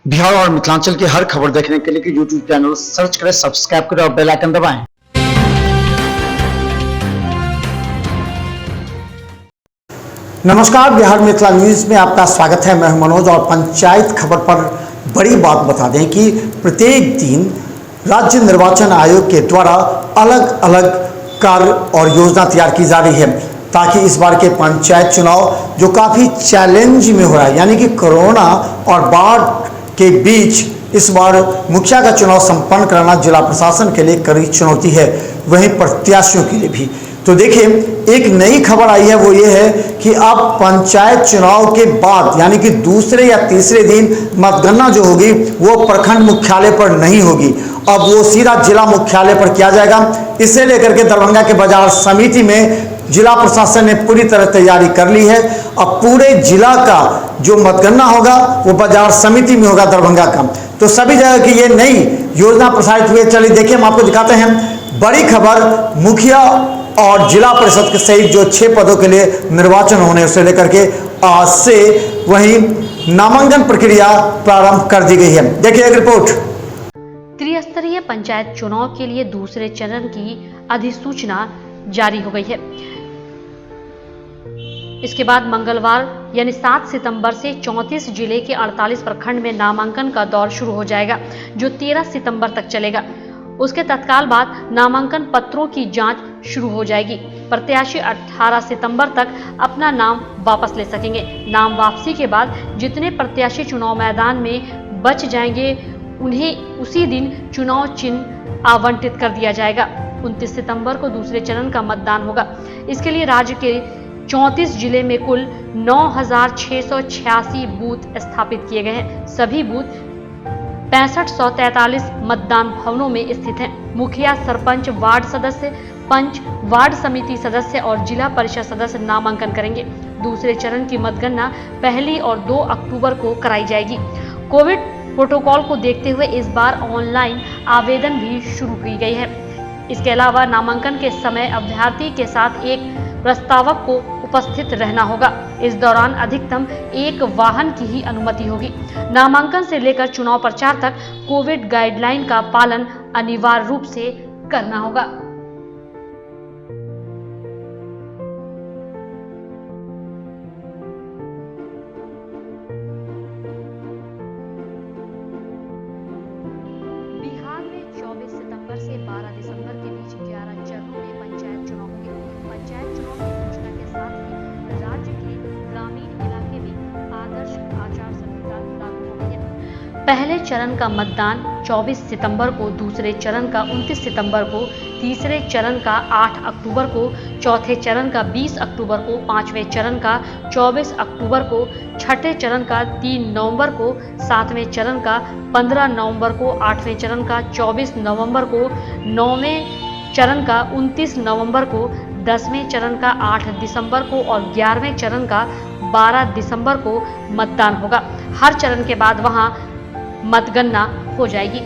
बिहार और मिथिलांचल की हर खबर देखने के लिए यूट्यूब चैनल सर्च करें, सब्सक्राइब करें और बेल आइकन दबाएं। नमस्कार, बिहार मिथिला न्यूज में आपका स्वागत है। मैं मनोज और पंचायत खबर पर बड़ी बात बता दें कि प्रत्येक दिन राज्य निर्वाचन आयोग के द्वारा अलग अलग कार्य और योजना तैयार की जा रही है ताकि इस बार के पंचायत चुनाव जो काफ़ी चैलेंज में हो रहा है, यानी कि कोरोना और बाढ़ के बीच इस बार मुखिया का चुनाव संपन्न कराना जिला प्रशासन के लिए कड़ी चुनौती है, वहीं प्रत्याशियों के लिए भी। तो देखिए, एक नई खबर आई है, वो ये है कि अब पंचायत चुनाव के बाद यानी कि दूसरे या तीसरे दिन मतगणना जो होगी वो प्रखंड मुख्यालय पर नहीं होगी, अब वो सीधा जिला मुख्यालय पर किया जाएगा। इसे लेकर के दरभंगा के बाजार समिति में जिला प्रशासन ने पूरी तरह तैयारी कर ली है। अब पूरे जिला का जो मतगणना होगा वो बाजार समिति में होगा दरभंगा का। तो सभी जगह की ये नई योजना प्रसारित हुई है। चलिए देखिए, हम आपको दिखाते हैं बड़ी खबर। मुखिया और जिला परिषद के सहित जो 6 पदों के लिए निर्वाचन होने उसे लेकर के आज से वहीं नामांकन प्रक्रिया प्रारंभ कर दी गई है। देखिए एक रिपोर्ट। त्रिस्तरीय पंचायत चुनाव के लिए दूसरे चरण की अधिसूचना जारी हो गई है। इसके बाद मंगलवार यानी 7 सितंबर से 34 जिले के 48 प्रखंड में नामांकन का दौर शुरू हो जाएगा, जो 13 सितंबर तक चलेगा। उसके तत्काल बाद नामांकन पत्रों की जांच शुरू हो जाएगी। प्रत्याशी 18 सितंबर तक अपना नाम वापस ले सकेंगे। नाम वापसी के बाद जितने प्रत्याशी चुनाव मैदान में बच जाएंगे उन्हें उसी दिन चुनाव चिन्ह आवंटित कर दिया जाएगा। 29 सितंबर को दूसरे चरण का मतदान होगा। इसके लिए राज्य के 34 जिले में कुल 9,686 बूथ स्थापित किए गए हैं। सभी बूथ 6543 मतदान भवनों में स्थित हैं। मुखिया, सरपंच, वार्ड सदस्य, पंच, वार्ड समिति सदस्य और जिला परिषद सदस्य नामांकन करेंगे। दूसरे चरण की मतगणना 1 और 2 अक्टूबर को कराई जाएगी। कोविड प्रोटोकॉल को देखते हुए इस बार ऑनलाइन आवेदन भी शुरू की गई है। इसके अलावा नामांकन के समय अभ्यर्थी के साथ एक प्रस्तावक को उपस्थित रहना होगा। इस दौरान अधिकतम 1 वाहन की ही अनुमति होगी। नामांकन से लेकर चुनाव प्रचार तक कोविड गाइडलाइन का पालन अनिवार्य रूप से करना होगा। बिहार में 24 सितंबर से 12 दिसंबर के बीच 11 चरणों में पंचायत चुनाव होंगे। पंचायत चुनाव की घोषणा के साथ ही राज्य के ग्रामीण इलाके में आदर्श आचार संहिता लागू हो गई है। पहले चरण का मतदान 24 सितंबर को, दूसरे चरण का 29 सितंबर को, तीसरे चरण का 8 अक्टूबर को, चौथे चरण का 20 अक्टूबर को, पांचवें चरण का 24 अक्टूबर को, छठे चरण का 3 नवंबर को, सातवें चरण का 15 नवंबर को, आठवें चरण का 24 नवंबर को, नौवें चरण का 29 नवंबर को, 10वें चरण का 8 दिसंबर को और 11वें चरण का 12 दिसंबर को मतदान होगा। हर चरण के बाद वहां मतगणना हो जाएगी।